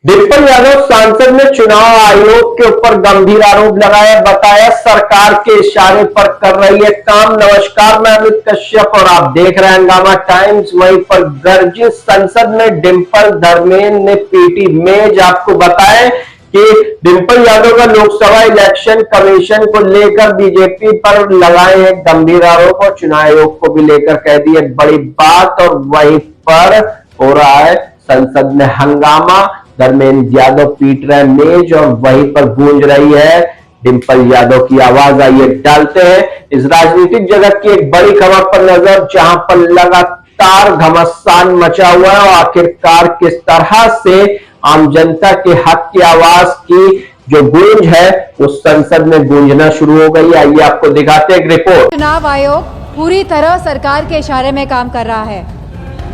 डिम्पल यादव सांसद ने चुनाव आयोग के ऊपर गंभीर आरोप लगाया, बताया सरकार के इशारे पर कर रही है काम। नमस्कार, मैं अमित कश्यप और आप देख रहे हैं हंगामा टाइम्स। वहीं पर गर्जित संसद में डिम्पल धर्मेंद्र ने पीटी मेज। आपको बताएं कि डिम्पल यादव का लोकसभा इलेक्शन कमीशन को लेकर बीजेपी पर लगाए हैं गंभीर आरोप और चुनाव आयोग को भी लेकर कह दी एक बड़ी बात। और वहीं पर हो रहा है संसद में हंगामा, धर्मेंद्र यादव पीट रहे मेज और वहीं पर गूंज रही है डिम्पल यादव की आवाज। आइए डालते हैं इस राजनीतिक जगत की एक बड़ी खबर पर नजर, जहां पर लगातार घमासान मचा हुआ है और आखिरकार किस तरह से आम जनता के हक की आवाज की जो गूंज है उस संसद में गूंजना शुरू हो गई। आइए आपको दिखाते हैं एक रिपोर्ट। चुनाव आयोग पूरी तरह सरकार के इशारे में काम कर रहा है,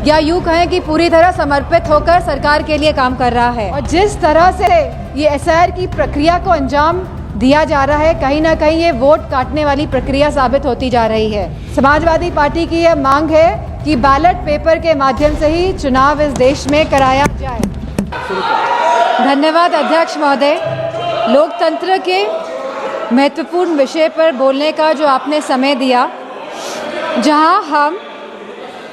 या यूं कहें कि पूरी तरह समर्पित होकर सरकार के लिए काम कर रहा है। और जिस तरह से ये एसआईआर की प्रक्रिया को अंजाम दिया जा रहा है, कहीं ना कहीं ये वोट काटने वाली प्रक्रिया साबित होती जा रही है। समाजवादी पार्टी की यह मांग है कि बैलेट पेपर के माध्यम से ही चुनाव इस देश में कराया जाए। धन्यवाद अध्यक्ष महोदय। लोकतंत्र के महत्वपूर्ण विषय पर बोलने का जो आपने समय दिया, जहां हम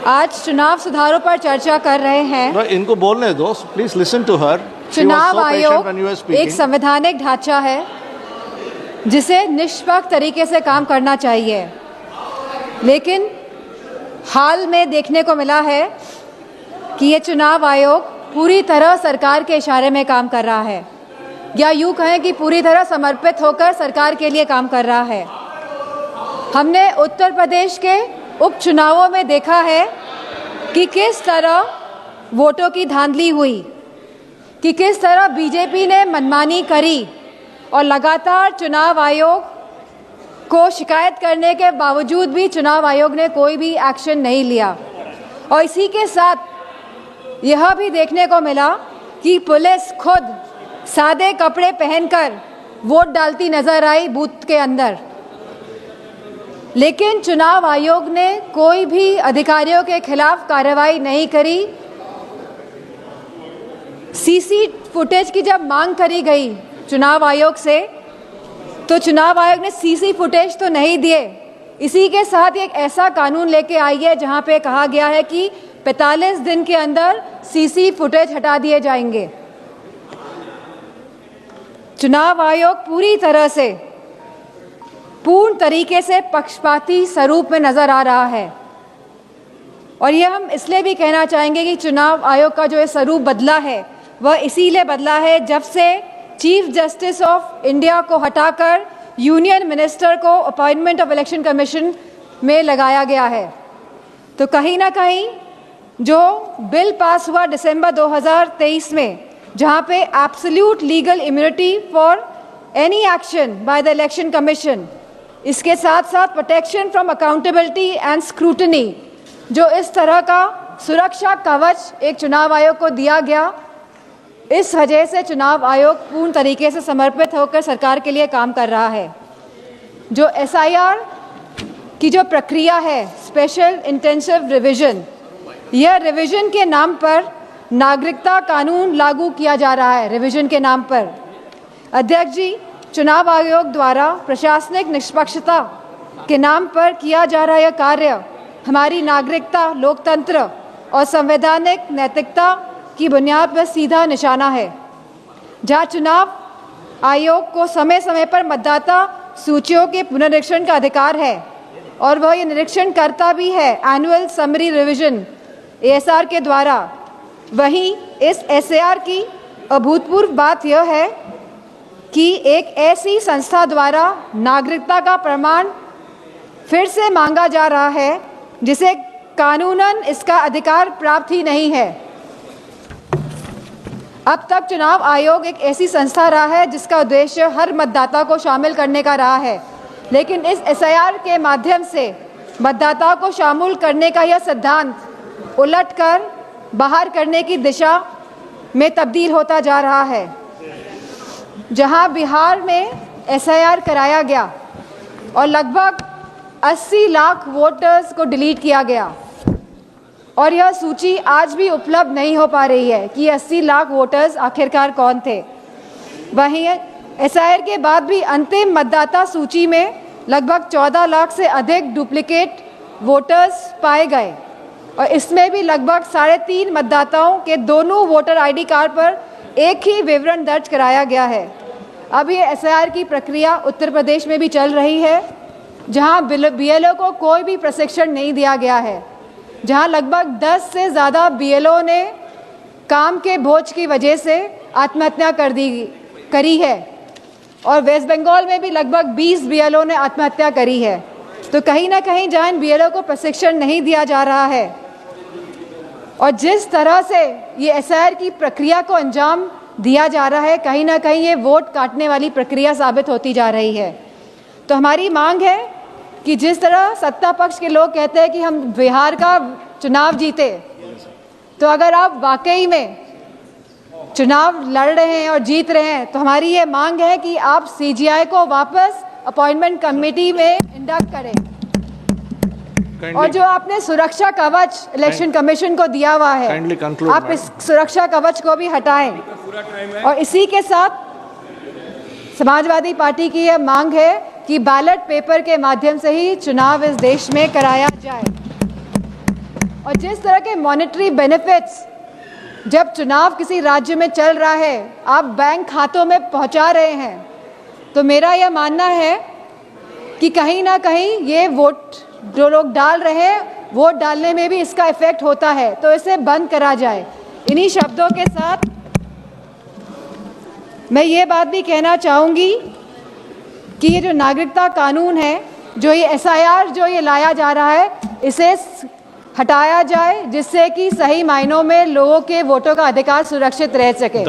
आज चुनाव सुधारों पर चर्चा कर रहे हैं। इनको बोलने दो, प्लीज लिसन टू हर। चुनाव आयोग एक संवैधानिक ढांचा है जिसे निष्पक्ष तरीके से काम करना चाहिए, लेकिन हाल में देखने को मिला है कि ये चुनाव आयोग पूरी तरह सरकार के इशारे में काम कर रहा है, या यूं कहें कि पूरी तरह समर्पित होकर सरकार के लिए काम कर रहा है। हमने उत्तर प्रदेश के उपचुनावों में देखा है कि किस तरह वोटों की धांधली हुई, कि किस तरह बीजेपी ने मनमानी करी और लगातार चुनाव आयोग को शिकायत करने के बावजूद भी चुनाव आयोग ने कोई भी एक्शन नहीं लिया। और इसी के साथ यह भी देखने को मिला कि पुलिस खुद सादे कपड़े पहनकर वोट डालती नजर आई बूथ के अंदर, लेकिन चुनाव आयोग ने कोई भी अधिकारियों के खिलाफ कार्रवाई नहीं करी। सीसी फुटेज की जब मांग करी गई चुनाव आयोग से, तो चुनाव आयोग ने सीसी फुटेज तो नहीं दिए। इसी के साथ एक ऐसा कानून लेके आई है जहां पे कहा गया है कि 45 दिन के अंदर सीसी फुटेज हटा दिए जाएंगे। चुनाव आयोग पूरी तरह से पूर्ण तरीके से पक्षपाती स्वरूप में नजर आ रहा है। और यह हम इसलिए भी कहना चाहेंगे कि चुनाव आयोग का जो स्वरूप बदला है वह इसीलिए बदला है जब से चीफ जस्टिस ऑफ इंडिया को हटाकर यूनियन मिनिस्टर को अपॉइंटमेंट ऑफ इलेक्शन कमीशन में लगाया गया है। तो कहीं ना कहीं जो बिल पास हुआ दिसंबर 2023 में, जहां पे absolute legal immunity for any action by the election commission, इसके साथ साथ protection from accountability and scrutiny, जो इस तरह का सुरक्षा कवच एक चुनाव आयोग को दिया गया, इस वजह से चुनाव आयोग पूर्ण तरीके से समर्पित होकर सरकार के लिए काम कर रहा है। जो एसआईआर की जो प्रक्रिया है, स्पेशल इंटेंसिव रिवीजन, यह रिवीजन के नाम पर नागरिकता कानून लागू किया जा रहा है। रिवीजन के नाम पर अध्यक्ष जी, चुनाव आयोग द्वारा प्रशासनिक निष्पक्षता के नाम पर किया जा रहा यह कार्य हमारी नागरिकता, लोकतंत्र और संवैधानिक नैतिकता की बुनियाद पर सीधा निशाना है। जहां चुनाव आयोग को समय समय पर मतदाता सूचियों के पुनरीक्षण का अधिकार है और वह ये निरीक्षण करता भी है एनुअल समरी रिवीजन एएसआर के द्वारा, वहीं इस एसआईआर की अभूतपूर्व बात यह है कि एक ऐसी संस्था द्वारा नागरिकता का प्रमाण फिर से मांगा जा रहा है जिसे कानूनन इसका अधिकार प्राप्त ही नहीं है। अब तक चुनाव आयोग एक ऐसी संस्था रहा है जिसका उद्देश्य हर मतदाता को शामिल करने का रहा है, लेकिन इस एसआईआर के माध्यम से मतदाता को शामिल करने का यह सिद्धांत उलटकर बाहर करने की दिशा में तब्दील होता जा रहा है। जहां बिहार में एसआईआर कराया गया और लगभग 80 लाख वोटर्स को डिलीट किया गया, और यह सूची आज भी उपलब्ध नहीं हो पा रही है कि 80 लाख वोटर्स आखिरकार कौन थे। वहीं एसआईआर के बाद भी अंतिम मतदाता सूची में लगभग 14 लाख से अधिक डुप्लीकेट वोटर्स पाए गए और इसमें भी लगभग 3.5 मतदाताओं के दोनों वोटर आईडी कार्ड पर एक ही विवरण दर्ज कराया गया है। अब ये एसआईआर की प्रक्रिया उत्तर प्रदेश में भी चल रही है, जहां बीएलओ को कोई भी प्रशिक्षण नहीं दिया गया है, जहां लगभग 10 से ज़्यादा बीएलओ ने काम के बोझ की वजह से आत्महत्या करी है और वेस्ट बंगाल में भी लगभग 20 बीएलओ ने आत्महत्या करी है। तो कहीं ना कहीं जहां इन बीएलओ को प्रशिक्षण नहीं दिया जा रहा है और जिस तरह से ये एसआईआर की प्रक्रिया को अंजाम दिया जा रहा है, कहीं ना कहीं ये वोट काटने वाली प्रक्रिया साबित होती जा रही है। तो हमारी मांग है कि जिस तरह सत्ता पक्ष के लोग कहते हैं कि हम बिहार का चुनाव जीते, तो अगर आप वाकई में चुनाव लड़ रहे हैं और जीत रहे हैं, तो हमारी ये मांग है कि आप सीजीआई को वापस अपॉइंटमेंट कमेटी में इंडक्ट करें और जो आपने सुरक्षा कवच इलेक्शन कमीशन को दिया हुआ है, आप इस सुरक्षा कवच को भी हटाएं। और इसी के साथ समाजवादी पार्टी की यह मांग है कि बैलेट पेपर के माध्यम से ही चुनाव इस देश में कराया जाए और जिस तरह के मॉनेटरी बेनिफिट्स जब चुनाव किसी राज्य में चल रहा है आप बैंक खातों में पहुंचा रहे हैं, तो मेरा यह मानना है कि कहीं ना कहीं ये वोट जो लोग डाल रहे हैं, वोट डालने में भी इसका इफेक्ट होता है, तो इसे बंद करा जाए। इन्हीं शब्दों के साथ मैं ये बात भी कहना चाहूँगी कि ये जो नागरिकता कानून है, जो ये एसआईआर जो ये लाया जा रहा है, इसे हटाया जाए जिससे कि सही मायनों में लोगों के वोटों का अधिकार सुरक्षित रह सके।